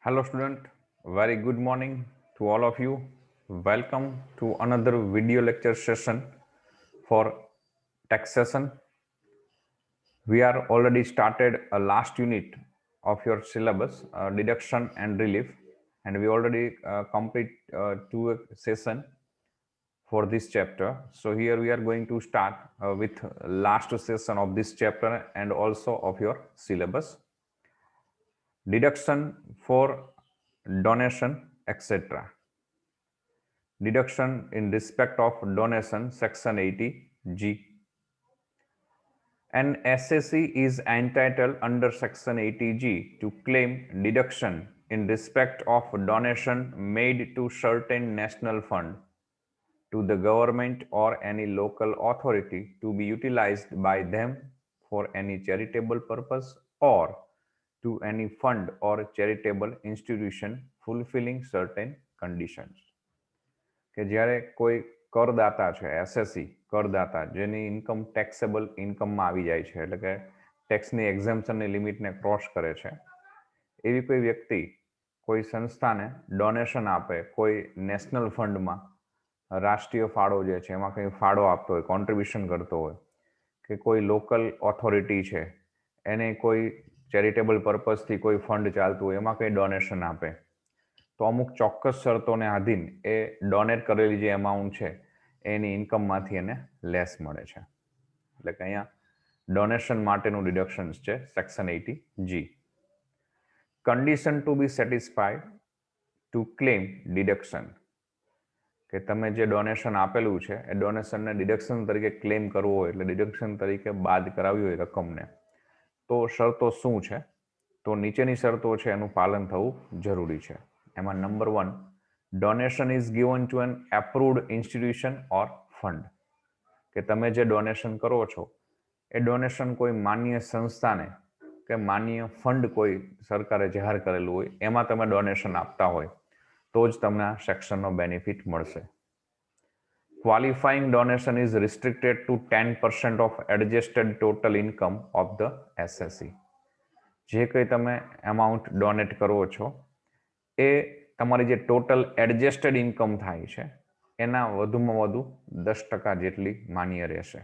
Hello, student. Very good morning to all of you. Welcome to another video lecture session for taxation. We are already started a last unit of your syllabus, deduction and relief, and we already complete two session for this chapter. So here we are going to start with last session of this chapter and also of your syllabus. Deduction for donation, etc. Deduction in respect of donation, section 80G. An SSE is entitled under section 80G to claim deduction in respect of donation made to certain national fund, to the government or any local authority to be utilized by them for any charitable purpose or to any fund or charitable institution fulfilling certain conditions. કે જ્યારે કોઈ કરદાતા છે SSC કરદાતા જેની income taxable ઇન્કમમાં આવી જાય છે એટલે કે ટેક્સની એક્ઝેમ્પશનની લિમિટને ક્રોસ કરે છે એવી કોઈ વ્યક્તિ કોઈ સંસ્થાને ડોનેશન આપે કોઈ નેશનલ ફંડમાં રાષ્ટ્રીય ફાળો જે છે એમાં કંઈ ફાળો આપતો હોય કોન્ટ્રીબ્યુશન કરતો હોય કે કોઈ લોકલ ઓથોરિટી છે એને કોઈ ચેરિટેબલ પર્પઝથી કોઈ ફંડ ચાલતું હોય એમાં કંઈ ડોનેશન આપે તો અમુક ચોક્કસ શરતોને આધીન એ ડોનેટ કરેલી જે એમાઉન્ટ છે એની ઇન્કમમાંથી એને લેસ મળે છે એટલે કે અહીંયા ડોનેશન માટેનું ડિડક્શન્સ છે સેક્શન 80G. કન્ડિશન ટુ બી સેટિસ્ફાઈડ ટુ ક્લેમ ડિડક્શન કે તમે જે ડોનેશન આપેલું છે એ ડોનેશનને ડિડક્શન તરીકે ક્લેમ કરવું હોય એટલે ડિડક્શન તરીકે બાદ કરાવી હોય રકમને તો શરતો શું છે તો નીચેની શરતો છે એનું પાલન થવું જરૂરી છે. એમાં number 1, donation is given to an approved institution or fund કે તમે જે ડોનેશન કરો છો એ ડોનેશન કોઈ માન્ય સંસ્થાને કે માન્ય ફંડ કોઈ સરકારે જાહેર કરેલું હોય એમાં તમે ડોનેશન આપતા હોય તો જ તમને આ સેક્શનનો બેનિફિટ મળશે. Qualifying donation is restricted to 10% of adjusted total income of the SSC. જે કંઈ તમે એમાઉન્ટ ડોનેટ કરો છો એ તમારી જે ટોટલ એડજસ્ટેડ ઇન્કમ થાય છે એના વધુમાં વધુ 10% જેટલી માન્ય રહેશે.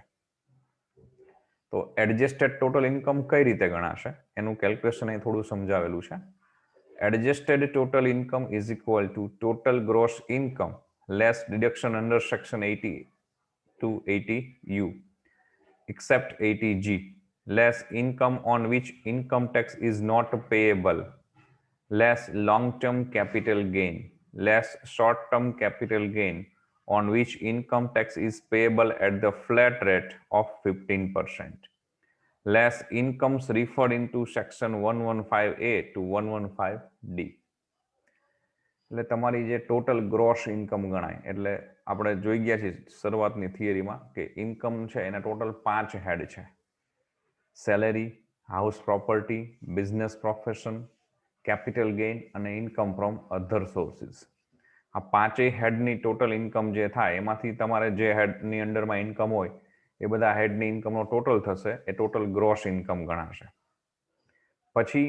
તો એડજસ્ટેડ ટોટલ ઇન્કમ કઈ રીતે ગણાશે એનું કેલ્ક્યુલેશન અહીં થોડું સમજાવેલું છે. Adjusted total income is equal to total gross income less deduction under section 80 to 80U except 80G less income on which income tax is not payable less long-term capital gain, less short-term capital gain on which income tax is payable at the flat rate of 15%, less incomes referred into section 115A to 115D. એટલે તમારી જે total gross income ગણાય એટલે આપણે જોઈ ગયા છીએ શરૂઆતની થિયરીમાં કે ઇન્કમ છે એના ટોટલ 5 હેડ છે: salary, house property, business profession, capital gain અને ઇન્કમ ફ્રોમ અધર સોર્સિસ. આ પાંચેય હેડની ટોટલ ઇન્કમ જે થાય એમાંથી તમારે જે હેડની અંડરમાં ઇન્કમ હોય એ બધા હેડની ઇન્કમનો ટોટલ થશે એ ટોટલ ગ્રોસ ઇન્કમ ગણાશે. પછી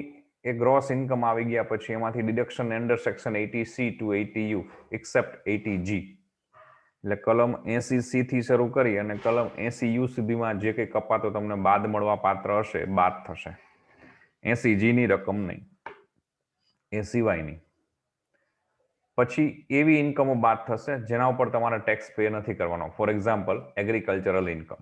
એ ગ્રોસ ઇન્કમ આવી ગયા પછી એમાંથી deduction under section 80C to 80U except 80G એટલે કલમ 80C થી શરૂ કરી અને કલમ 80U સુધીમાં જે કંઈ કપાતો તમને બાદ મળવા પાત્ર હશે બાદ થશે. 80G ની રકમ નહીં, એ સિવાયની. પછી એવી ઇન્કમો બાદ થશે જેના ઉપર તમારે ટેક્સ પે નથી કરવાનો. For example agricultural income.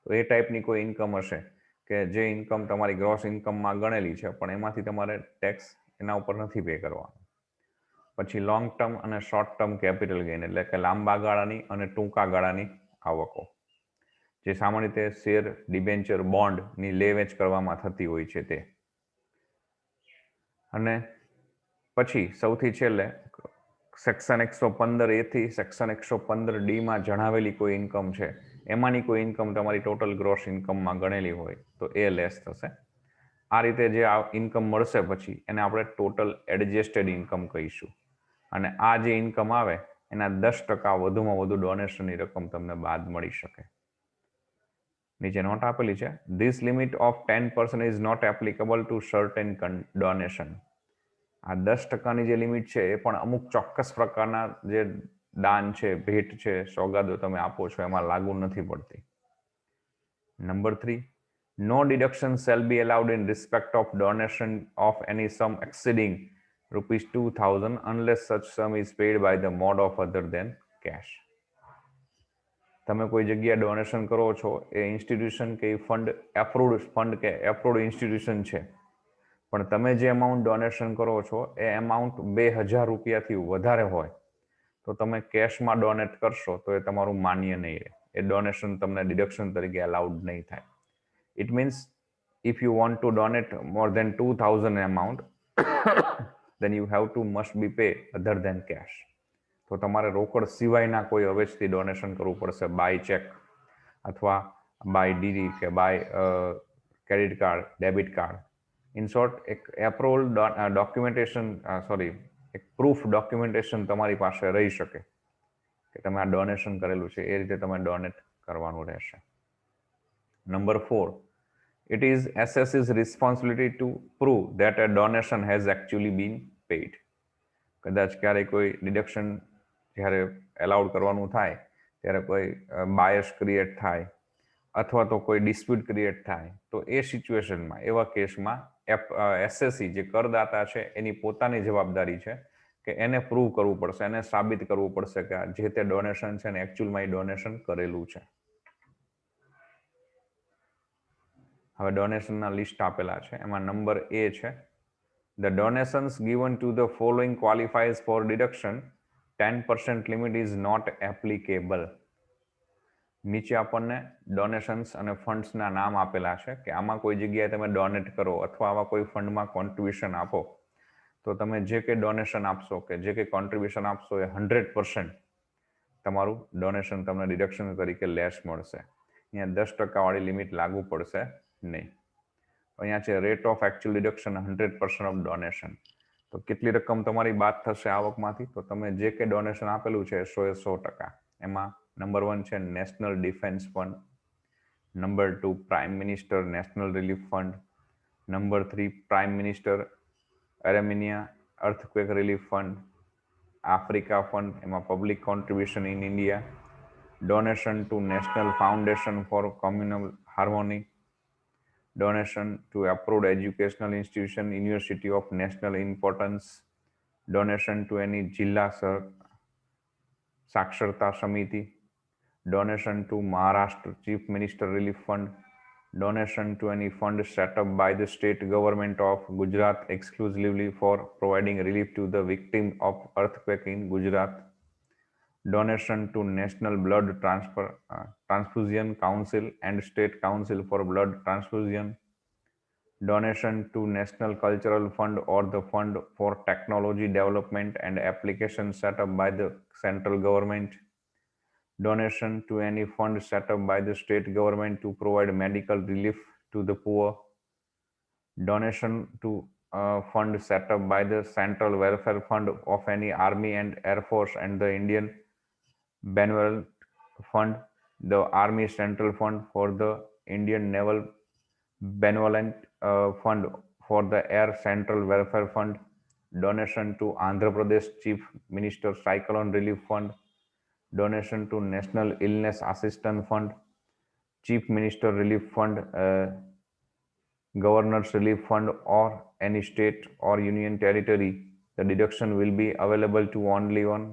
તો એ ટાઈપની કોઈ ઇન્કમ હશે કે જે ઇન્કમ તમારી ગ્રોસ ઇન્કમમાં ગણેલી છે પણ એમાંથી તમારે ટેક્સ એના ઉપર નથી પે કરવાનો. પછી લોંગ ટર્મ અને શોર્ટ ટર્મ કેપિટલ ગેઇન એટલે કે લાંબા ગાળાની અને ટૂંકા ગાળાની આવકો જે સામાન્ય રીતે શેર, ડિબેન્ચર, બોન્ડની લે વેચ કરવામાં થતી હોય છે તે. અને પછી સૌથી છેલ્લે સેક્શન 115A થી સેક્શન 115D માં જણાવેલી કોઈ ઇન્કમ છે એમાંની કોઈ ઇન્કમ તમારી ટોટલ ગ્રોસ ઇન્કમમાં ગણેલી હોય તો એ લેસ થશે. આ રીતે જે આ ઇન્કમ મળશે પછી એને આપણે ટોટલ એડજસ્ટેડ ઇન્કમ કહીશું. અને આ જે ઇન્કમ આવે એના 10% વધુમાં વધુ ડોનેશનની રકમ તમને બાદ મળી શકે. નીચે નોટ આપેલી છે. This limit of 10% is not applicable to certain donation. આ 10%ની જે લિમિટ છે એ પણ અમુક ચોક્કસ પ્રકારના જે દાન છે, ભેટ છે, સોગાદો તમે આપો છો એમાં લાગુ નથી પડતી. Number 3, no deduction shall be allowed in respect of donation of any sum exceeding ₹2000 unless such sum is paid by the mode of other than cash. તમે કોઈ જગ્યાએ ડોનેશન કરો છો, એ ઇન્સ્ટિટ્યુશન કે ફંડ એપ્રુવડ ઇન્સ્ટિટ્યુશન છે, પણ તમે જે અમાઉન્ટ ડોનેશન કરો છો એ અમાઉન્ટ 2000 રૂપિયાથી વધારે હોય તો તમે કેશમાં ડોનેટ કરશો તો એ તમારું માન્ય નહીં રહે. એ ડોનેશન તમને ડિડક્શન તરીકે અલાઉડ નહીં થાય. It means if you want to donate more than 2000 amount then you have to must be pay other than cash. તો તમારે રોકડ સિવાયના કોઈ અવેજથી ડોનેશન કરવું પડશે, બાય ચેક અથવા બાય ડીડી કે by credit card, debit card. In short, એક એપ્રુવલ ડોક્યુમેન્ટેશન એક પ્રૂફ ડોક્યુમેન્ટેશન તમારી પાસે રહી શકે કે તમે આ ડોનેશન કરેલું છે, એ રીતે તમે ડોનેટ કરવાનું રહેશે. Number 4, it is SS's responsibility to prove that a donation has actually been paid. કદાચ ક્યારેય કોઈ ડિડક્શન જ્યારે એલાઉડ કરવાનું થાય ત્યારે કોઈ બાયસ ક્રિએટ થાય અથવા તો કોઈ ડિસ્પ્યુટ ક્રિએટ થાય તો એ સિચ્યુએશનમાં, એવા કેસમાં એસએસસી જે કરદાતા છે એની પોતાની જવાબદારી છે કે એને પ્રૂવ કરવું પડશે, એને સાબિત કરવું પડશે કે જે તે ડોનેશન છે ને એકચ્યુઅલમાં એ ડોનેશન કરેલું છે. હવે ડોનેશનના લિસ્ટ આપેલા છે, એમાં નંબર એ છે, the donations given to the following qualifies for deduction, 10% limit is not applicable. નીચે આપણને ડોનેશન્સ અને ફંડ્સના નામ આપેલા છે કે આમાં કોઈ જગ્યાએ તમે ડોનેટ કરો અથવા આવા કોઈ ફંડમાં કોન્ટ્રીબ્યુશન આપો તો તમે જે કંઈ ડોનેશન આપશો કે જે કંઈ કોન્ટ્રીબ્યુશન આપશો એ 100% તમારું ડોનેશન તમને ડિડક્શન તરીકે લેસ મળશે. અહીંયા 10% વાળી લિમિટ લાગુ પડશે નહીં. અહીંયા છે rate of actual deduction 100% of donation. તો કેટલી રકમ તમારી બાદ થશે આવકમાંથી? તો તમે જે કંઈ ડોનેશન આપેલું છે 100%. એમાં નંબર 1 છે national defence fund, number 2 prime minister national relief fund, number 3 prime minister Armenia earthquake relief fund, Africa fund, એમાં public contribution in India, donation to national foundation for communal harmony, donation to approved educational institution, university of national importance, donation to any Jilla Saksharta Samiti, donation to Maharashtra Chief Minister Relief Fund, donation to any fund set up by the state government of Gujarat exclusively for providing relief to the victim of earthquake in Gujarat, donation to National Blood Transfusion Council and State Council for Blood Transfusion, donation to National Cultural Fund or the Fund for Technology Development and Application set up by the central government, donation to any fund set up by the state government to provide medical relief to the poor, donation to a fund set up by the Central Welfare Fund of any Army and Air Force and the Indian Benevolent Fund, the Army Central Fund for the Indian Naval Benevolent Fund for the Air Central Welfare Fund, donation to Andhra Pradesh Chief Minister Cyclone Relief Fund, donation to National Illness Assistance Fund, Chief Minister Relief Fund, Governor's Relief Fund or any state or union territory. The deduction will be available to only one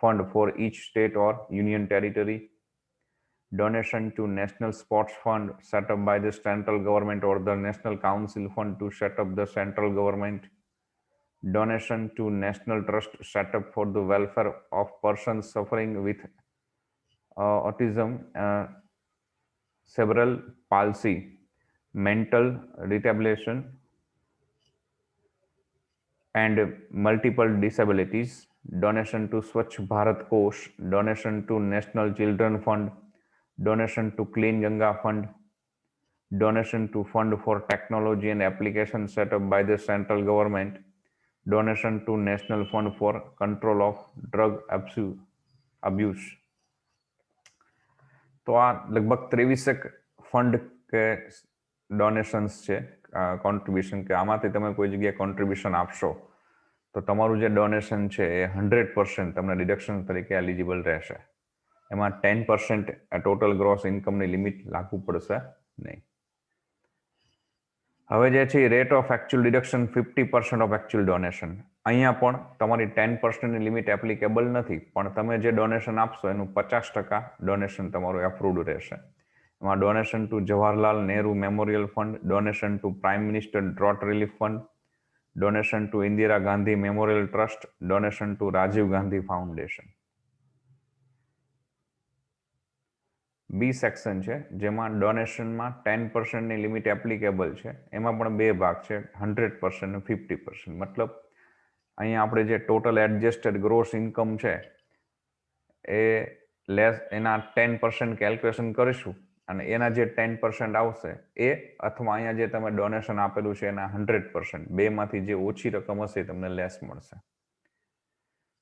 fund for each state or union territory. Donation to National Sports Fund set up by the central government or the National Council Fund to set up the central government. Donation to National Trust set up for the welfare of persons suffering with autism, cerebral palsy, mental retardation, and multiple disabilities. Donation to Swachh Bharat Kosh, donation to National Children Fund, donation to Clean Ganga Fund, donation to Fund for Technology and Application set up by the central government, donation to National Fund for Control of Drug Abuse. તો આ લગભગ 23 fund કે ડોનેશન્સ છે, contribution કે આમાંથી તમે કોઈ જગ્યાએ કોન્ટ્રીબ્યુશન આપશો તો તમારું જે ડોનેશન છે એ 100% તમને ડિડક્શન તરીકે એલિજિબલ રહેશે. એમાં 10% ટોટલ ગ્રોસ ઇન્કમની લિમિટ લાગુ પડશે નહીં. હવે જે છે rate of actual deduction 50% of actual donation. અહીંયા પણ તમારી 10%ની લિમિટ એપ્લિકેબલ નથી, પણ તમે જે ડોનેશન આપશો એનું 50% ડોનેશન તમારું એપ્રુવડ રહેશે. એમાં donation to Jawaharlal Nehru memorial fund, donation to prime minister drought relief fund, donation to Indira Gandhi memorial trust, donation to Rajiv Gandhi foundation. B section છે જેમાં ડોનેશનમાં 10%ની લિમિટ એપ્લિકેબલ છે. એમાં પણ બે ભાગ છે, 100% અને 50%. મતલબ અહીંયા આપણે જે ટોટલ એડજસ્ટેડ ગ્રોસ ઇન્કમ છે એ એના 10% કેલ્ક્યુલેશન કરીશું અને એના જે 10% આવશે એ અથવા અહીંયા જે તમે ડોનેશન આપેલું છે એના 100%, બેમાંથી જે ઓછી રકમ હશે એ તમને લેસ મળશે.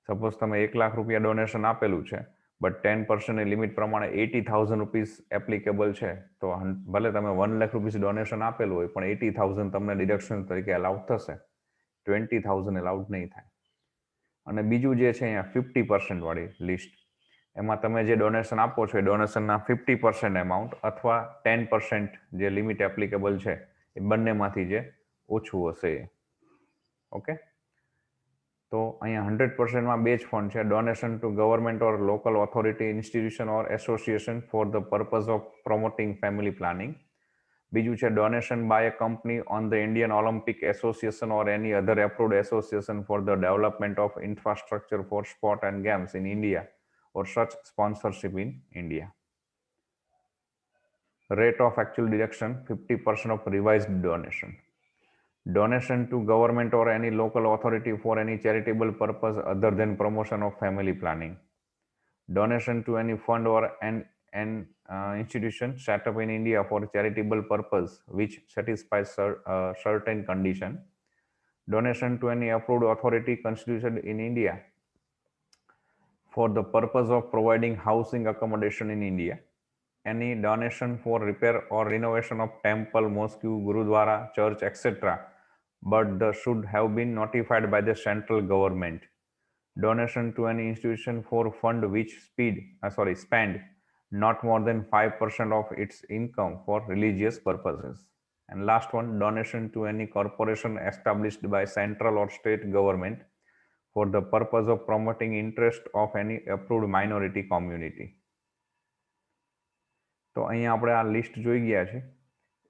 સપોઝ તમે 1 લાખ રૂપિયા ડોનેશન આપેલું છે બટ 10%ની લિમિટ પ્રમાણે 80,000 રૂપીસ એપ્લિકેબલ છે, તો ભલે તમે 1 લાખ રૂપીસ ડોનેશન આપેલું હોય પણ 80,000 તમને ડિડક્શન તરીકે અલાઉડ થશે, 20,000 અલાઉડ નહીં થાય. અને બીજું જે છે અહીંયા 50% વાળી લિસ્ટ, એમાં તમે જે ડોનેશન આપો છો એ ડોનેશનના 50% એમાઉન્ટ અથવા 10% જે લિમિટ એપ્લિકેબલ છે એ બંનેમાંથી જે ઓછું હશે. ઓકે, તો અહીંયા 100%માં બે જ ફંડ છે, donation to government or local authority, institution or association for the purpose of promoting family planning. બીજું છે donation by a company on the Indian Olympic association or any other approved association for the development of infrastructure for sport and games in India or such sponsorship in India. Rate of actual deduction 50% of revised donation. Donation to government or any local authority for any charitable purpose other than promotion of family planning. Donation to any fund or an institution set up in India for charitable purpose which satisfies certain condition. Donation to any approved authority constituted in India for the purpose of providing housing accommodation in India. Any donation for repair or renovation of temple, mosque, gurudwara, church, etc. But the should have been notified by the central government. Donation to any institution for fund which spend not more than 5% of its income for religious purposes. And last one, donation to any corporation established by central or state government for the purpose of promoting interest of any approved minority community. તો અહીંયા આપણે આ list જોઈ ગયા છે.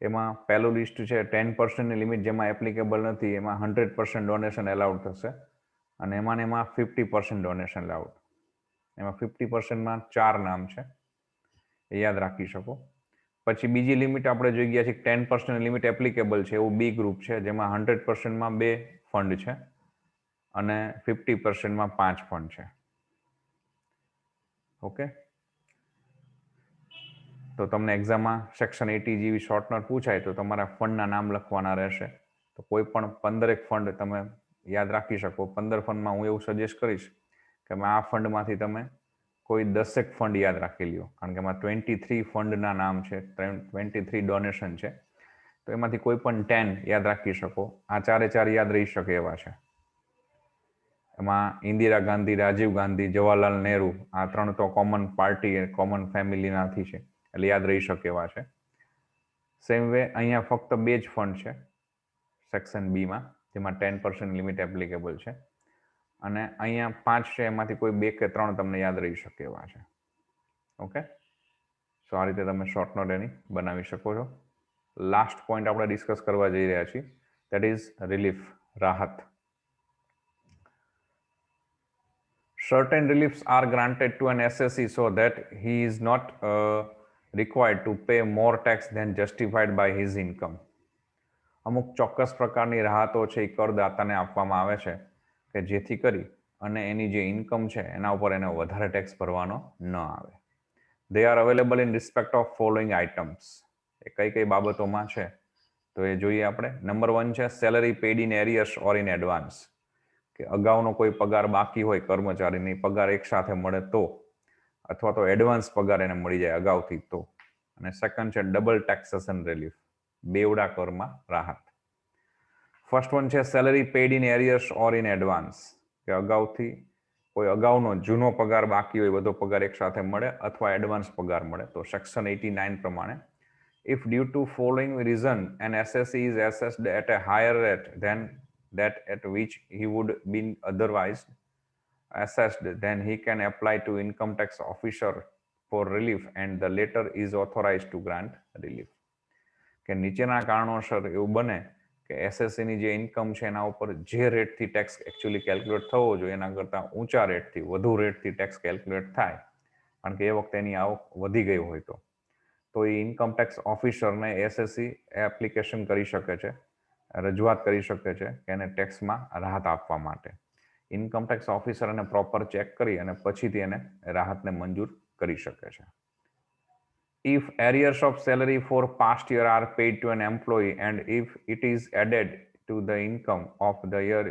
એમાં પહેલું list છે 10%ની લિમિટ જેમાં એપ્લિકેબલ નથી, એમાં 100% ડોનેશન એલાઉડ થશે અને એમાં 50% ડોનેશન એલાઉડ. એમાં 50%માં 4 નામ છે, એ યાદ રાખી શકો. પછી બીજી લિમિટ આપણે જોઈ ગયા છે 10% લિમિટ એપ્લિકેબલ છે એવું બી ગ્રુપ છે જેમાં 100%માં 2 ફંડ છે અને 50%માં 5 ફંડ છે. ઓકે, તો તમને એક્ઝામમાં સેક્શન 80 જેવી શોર્ટ નોટ પૂછાય તો તમારા ફંડના નામ લખવાના રહેશે. તો કોઈ પણ 15 ફંડ તમે યાદ રાખી શકો. 15 ફંડમાં હું એવું સજેસ્ટ કરીશ કે આ ફંડમાંથી તમે કોઈ 10 ફંડ યાદ રાખી લ્યો, કારણ કે એમાં 23 ફંડના નામ છે, 23 ડોનેશન છે, તો એમાંથી કોઈ પણ 10 યાદ રાખી શકો. આ 4 યાદ રહી શકે એવા છે. એમાં ઇન્દિરા ગાંધી, રાજીવ ગાંધી, જવાહરલાલ નહેરુ, આ 3 તો કોમન પાર્ટી, કોમન ફેમિલીનાથી છે એટલે યાદ રહી શકે એવા છે. સેમ વે અહીંયા ફક્ત 2 જ ફંડ છે સેક્શન બીમાં જેમાં 10% લિમિટ એપ્લિકેબલ છે અને અહીંયા 5 છે એમાંથી કોઈ 2 કે 3 તમને યાદ રહી શકે એવા છે. ઓકે, સો આ રીતે તમે શોર્ટ નોટ એની બનાવી શકો છો. લાસ્ટ પોઈન્ટ આપણે ડિસ્કસ કરવા જઈ રહ્યા છીએ, દેટ ઇઝ રિલીફ, રાહત. Certain reliefs are granted to an assessee so that he is not required to pay more tax than justified by his income. અમુક ચોક્કસ પ્રકારની રાહતો છે એ કરદાતાને આપવામાં આવે છે કે જેથી કરી અને એની જે ઇન્કમ છે એના ઉપર એને વધારે ટેક્સ ભરવાનો ન આવે. They are available in respect of following items. એ કઈ બાબતોમાં છે તો એ જોઈએ આપણે. નંબર 1 છે salary paid in arrears or in advance, કે અગાઉનો કોઈ પગાર બાકી હોય કર્મચારીની, પગાર એક સાથે મળે તો, અથવા તો એડવાન્સ પગાર એને મળી જાય અગાઉથી તો. અને સેકન્ડ છે ડબલ ટેક્સેશન રિલીફ, બેવડા કરમાં રાહત. ફર્સ્ટ વન છે salary paid in arrears or in advance, કે અગાઉથી કોઈ અગાઉનો જૂનો પગાર બાકી હોય બધો પગાર એક સાથે મળે અથવા એડવાન્સ પગાર મળે. તો સેક્શન 89 પ્રમાણે if due to following reason an SSE is assessed at a higher rate than that at which he would been otherwise assessed, then he can apply to income tax officer for relief and the latter is authorized to grant relief. કે નીચેના કારણોસર એવું બને કે SSC ની જે income છે એના ઉપર જે રેટથી ટેક્સ એકચ્યુઅલી કેલ્ક્યુલેટ થવો જોઈએ એના કરતાં ઊંચા રેટથી વધુ રેટથી ટેક્સ કેલ્ક્યુલેટ થાય, કારણ કે એ વખતે એની આવક વધી ગઈ હોય તો એ ઇન્કમ ટેક્સ ઓફિસરને એસએસસી એપ્લિકેશન કરી શકે છે, રજૂઆત કરી શકે છે કે એને ટેક્સમાં રાહત આપવા માટે. ઇન્કમ ટેક્સ ઓફિસર એને પ્રોપર ચેક કરી અને પછીથી એને રાહતને મંજૂર કરી શકે છે. If arrears of salary for past year are paid to an employee and if it is added to the income of the year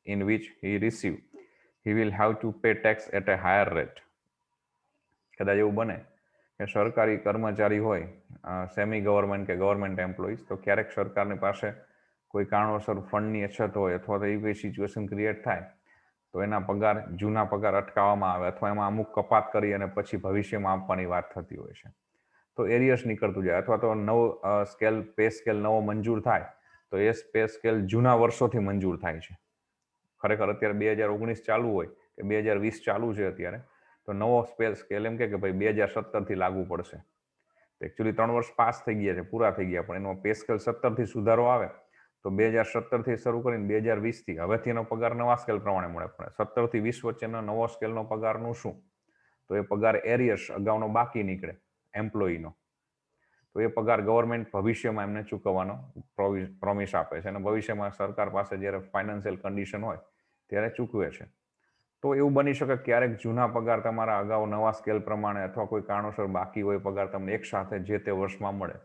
in which he received, he will have to pay tax at a higher rate. કદાચ એવું બને કે સરકારી કર્મચારી હોય, semi government કે government employees, તો ક્યારેક સરકારની પાસે કોઈ કારણોસર ફંડની અછત હોય અથવા તો એવી કોઈ સિચ્યુએશન ક્રિએટ થાય તો એના પગાર જૂના પગાર અટકાવવામાં આવે અથવા એમાં અમુક કપાત કરી અને પછી ભવિષ્યમાં આપવાની વાત થતી હોય છે. તો એરિયર્સ નીકળતું જાય અથવા તો નવો સ્કેલ પે સ્કેલ નવો મંજૂર થાય તો એ પે સ્કેલ જૂના વર્ષોથી મંજૂર થાય છે. ખરેખર અત્યારે 2019 ચાલુ હોય કે 2020 ચાલુ છે અત્યારે, તો નવો પે સ્કેલ એમ કે ભાઈ 2017 થી લાગુ પડશે. તો એકચ્યુઅલી 3 વર્ષ પાસ થઈ ગયા છે, પૂરા થઈ ગયા, પણ એનો પે સ્કેલ 17 થી સુધારો આવે તો 2017 થી શરૂ કરીને 2020 થી હવેથી એનો પગાર નવા સ્કેલ પ્રમાણે મળે. પણ 17 થી 20 વચ્ચેનો નવો સ્કેલનો પગારનું શું? તો એ પગાર એરિયર્સ અગાઉનો બાકી નીકળે એમ્પ્લોયીનો, તો એ પગાર ગવર્મેન્ટ ભવિષ્યમાં એમને ચૂકવવાનો પ્રોમિસ આપે છે અને ભવિષ્યમાં સરકાર પાસે જ્યારે ફાઇનાન્શિયલ કન્ડિશન હોય ત્યારે ચૂકવે છે. તો એવું બની શકે ક્યારેક જૂના પગાર તમારા અગાઉ નવા સ્કેલ પ્રમાણે અથવા કોઈ કારણોસર બાકી હોય પગાર તમને એક સાથે જે તે વર્ષમાં મળે,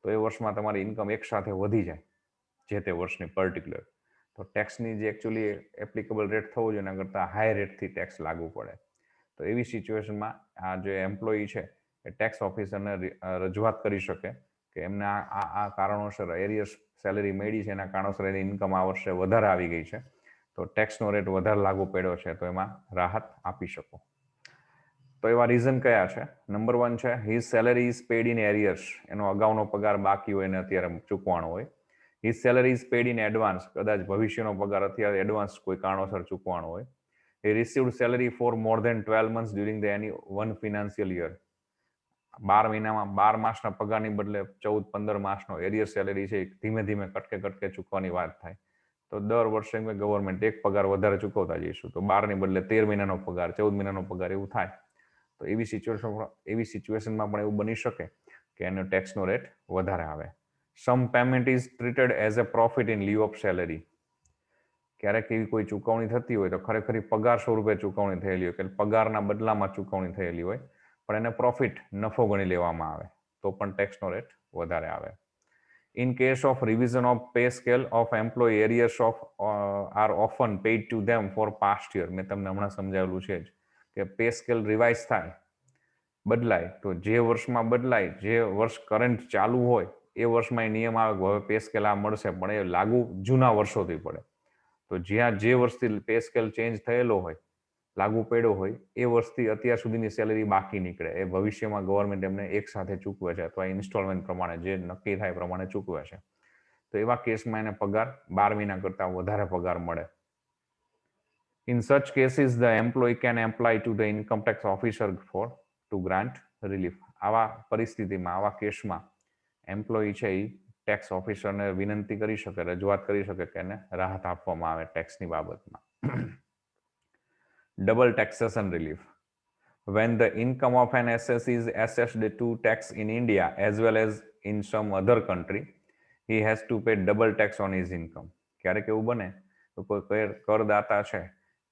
તો એ વર્ષમાં તમારી ઇન્કમ એક સાથે વધી જાય જે તે વર્ષની પર્ટિક્યુલર, તો ટેક્સની જે એકચ્યુઅલી એપ્લિકેબલ રેટ થવો જોઈએ એના કરતાં હાઈ રેટથી ટેક્સ લાગુ પડે. તો એવી સિચ્યુએશનમાં આ જે એમ્પ્લોયી છે એ ટેક્સ ઓફિસરને રજૂઆત કરી શકે કે એમને આ કારણોસર એરિયર્સ સેલેરી મળી છે, એના કારણોસર એની ઇન્કમ આ વર્ષે વધારે આવી ગઈ છે, તો ટેક્સનો રેટ વધારે લાગુ પડ્યો છે, તો એમાં રાહત આપી શકો. તો એવા રીઝન કયા છે? નંબર 1 છે his salary is paid in arrears, એનો અગાઉનો પગાર બાકી હોય ને અત્યારે ચૂકવાનો હોય. His salary is paid in advance, કદાચ ભવિષ્યનો પગાર અત્યારે એડવાન્સ કોઈ કારણોસર ચૂકવાનો હોય. He received salary for more than 12 months during the any one financial year. 12 મહિનામાં 12 માસના પગારની બદલે 14-15 માસનો એરિયર સેલેરી છે ધીમે ધીમે કટકે કટકે ચૂકવાની વાત થાય તો દર વર્ષે ગવર્મેન્ટ એક પગાર વધારે ચૂકવતા જઈશું તો 12 ની બદલે 13 મહિનાનો પગાર, 14 મહિનાનો પગાર એવું થાય. તો એવી સિચ્યુએશનમાં પણ એવું બની શકે કે એનો ટેક્સનો રેટ વધારે આવે. Some payment is treated as a profit in lieu of salary, ક્યારેક એવી કોઈ ચૂકવણી થતી હોય તો ખરેખર પગાર સ્વરૂપે ચૂકવણી થયેલી હોય કે પગારના બદલામાં ચૂકવણી થયેલી હોય, પણ એને પ્રોફિટ નફો ગણી લેવામાં આવે તો પણ ટેક્સનો રેટ વધારે આવે. In case of revision of pay scale of employee arrears of are often paid to them for past year, મેં તમને હમણાં સમજાવેલું છે જ કે પે સ્કેલ રિવાઇઝ થાય, બદલાય, તો જે વર્ષમાં બદલાય, જે વર્ષ કરંટ ચાલુ હોય એ વર્ષમાં એ નિયમ આવે કે હવે પે સ્કેલ આ મળશે, પણ એ લાગુ જૂના વર્ષોથી પડે. તો જ્યાં જે વર્ષથી પે સ્કેલ ચેન્જ થયેલો હોય, લાગુ પડ્યો હોય, એ વર્ષથી અત્યાર સુધીની સેલેરી બાકી નીકળે, એ ભવિષ્યમાં ગવર્મેન્ટ એમને એક સાથે ચૂકવે છે અથવા ઇન્સ્ટોલમેન્ટ પ્રમાણે જે નક્કી થાય પ્રમાણે ચૂકવે છે. તો એવા કેસમાં એને પગાર 12 મહિના કરતાં વધારે પગાર મળે. In such cases the employee can apply to the income tax officer for to grant relief. આવા પરિસ્થિતિમાં, આવા કેસમાં એમ્પ્લોયી છે એ ટેક્સ ઓફિસરને વિનંતી કરી શકે, રજૂઆત કરી શકે કે એને રાહત આપવામાં આવે ટેક્સની બાબતમાં. Double taxation relief. When the income of an SS is assessed to tax in India as well as in some other country, he has to pay double tax on his income. ક્યારેક એવું બને તો કોઈ કરદાતા છે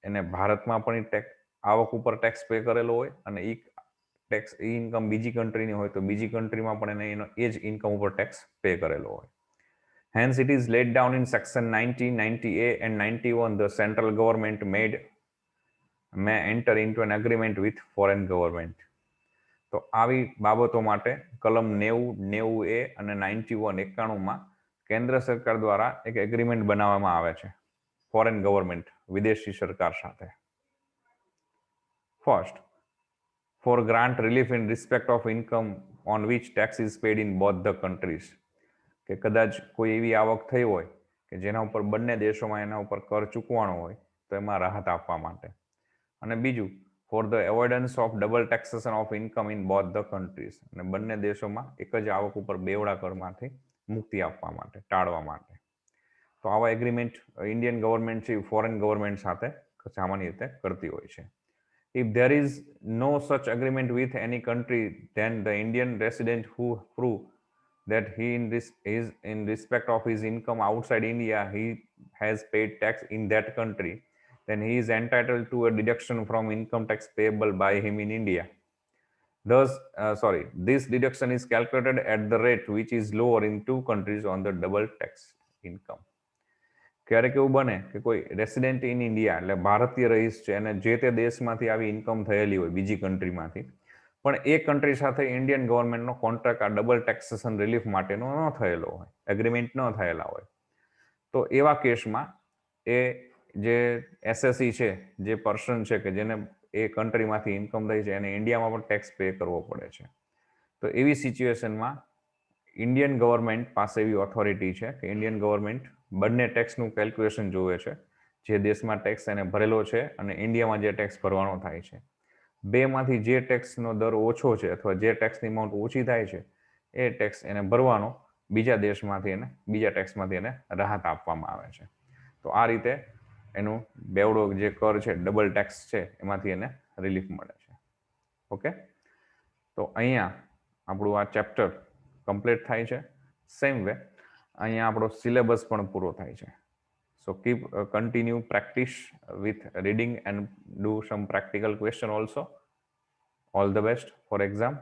એને ભારતમાં પણ આવક ઉપર ટેક્સ પે કરેલો હોય અને એ ઇન્કમ બીજી કન્ટ્રીની હોય તો બીજી કન્ટ્રીમાં પણ એને એ જ ઇન્કમ ઉપર ટેક્સ પે કરેલો હોય. Hence, it is laid down in section 90, 90A and 91 the central government may enter into an agreement with foreign government. તો આવી બાબતો માટે કલમ 90, 90A અને 91, 91માં કેન્દ્ર સરકાર દ્વારા એક એગ્રીમેન્ટ બનાવવામાં આવે છે ફોરેન ગવર્મેન્ટ વિદેશી સરકાર સાથે. First, for grant relief in respect of income on which tax is paid in both the countries. કે કદાચ કોઈ એવી આવક થઈ હોય કે જેના ઉપર બંને દેશોમાં એના ઉપર કર ચૂકવાનો હોય તો એમાં રાહત આપવા માટે. અને બીજું, for the avoidance of double taxation of income in both the countries. અને બંને દેશોમાં એક જ આવક ઉપર બેવડા કરમાંથી મુક્તિ આપવા માટે, ટાળવા માટે. તો આવા એગ્રીમેન્ટ ઇન્ડિયન ગવર્મેન્ટ છે ફોરેન ગવર્મેન્ટ સાથે સામાન્ય રીતે કરતી હોય છે. If there is no such agreement with any country, then the Indian resident who prove that he is in respect of his income outside India, he has paid tax in that country, then he is entitled to a deduction from income tax payable by him in India. Thus, this deduction is calculated at the rate which is lower in two countries on the double tax income. ક્યારેક એવું બને કે કોઈ resident in India એટલે ભારતીય રહીશ છે અને જે તે દેશમાંથી આવી ઇન્કમ થયેલી હોય બીજી કન્ટ્રીમાંથી, પણ એ કન્ટ્રી સાથે ઇન્ડિયન ગવર્મેન્ટનો કોન્ટ્રાક્ટ આ ડબલ ટેક્સેશન રિલીફ માટેનો ન થયેલો હોય, એગ્રીમેન્ટ ન થયેલા હોય, તો એવા કેસમાં એ જે એસએસઈ છે, જે પર્સન છે કે જેને એ કન્ટ્રીમાંથી ઇન્કમ થઈ છે એને ઇન્ડિયામાં પણ ટેક્સ પે કરવો પડે છે. તો એવી સિચ્યુએશનમાં ઇન્ડિયન ગવર્મેન્ટ પાસે એવી ઓથોરિટી છે કે ઇન્ડિયન ગવર્મેન્ટ બંને ટેક્સનું કેલ્ક્યુલેશન જોવે છે, જે દેશમાં ટેક્સ એને ભરેલો છે અને ઇન્ડિયામાં જે ટેક્સ ભરવાનો થાય છે. બેમાંથી જે ટેક્સનો દર ઓછો છે અથવા જે ટેક્સની અમાઉન્ટ ઓછી થાય છે એ ટેક્સ એને ભરવાનો, બીજા દેશમાંથી એને બીજા ટેક્સમાંથી એને રાહત આપવામાં આવે છે. તો આ રીતે એનું બેવડો જે કર છે, ડબલ ટેક્સ છે, એમાંથી એને રિલીફ મળે છે. ઓકે, તો અહીંયા આપણું આ ચેપ્ટર કમ્પ્લીટ થાય છે. સેમ વે અહીંયા આપણો સિલેબસ પણ પૂરો થાય છે. સો keep continue practice with reading and do sum practical question also. All the best for exam.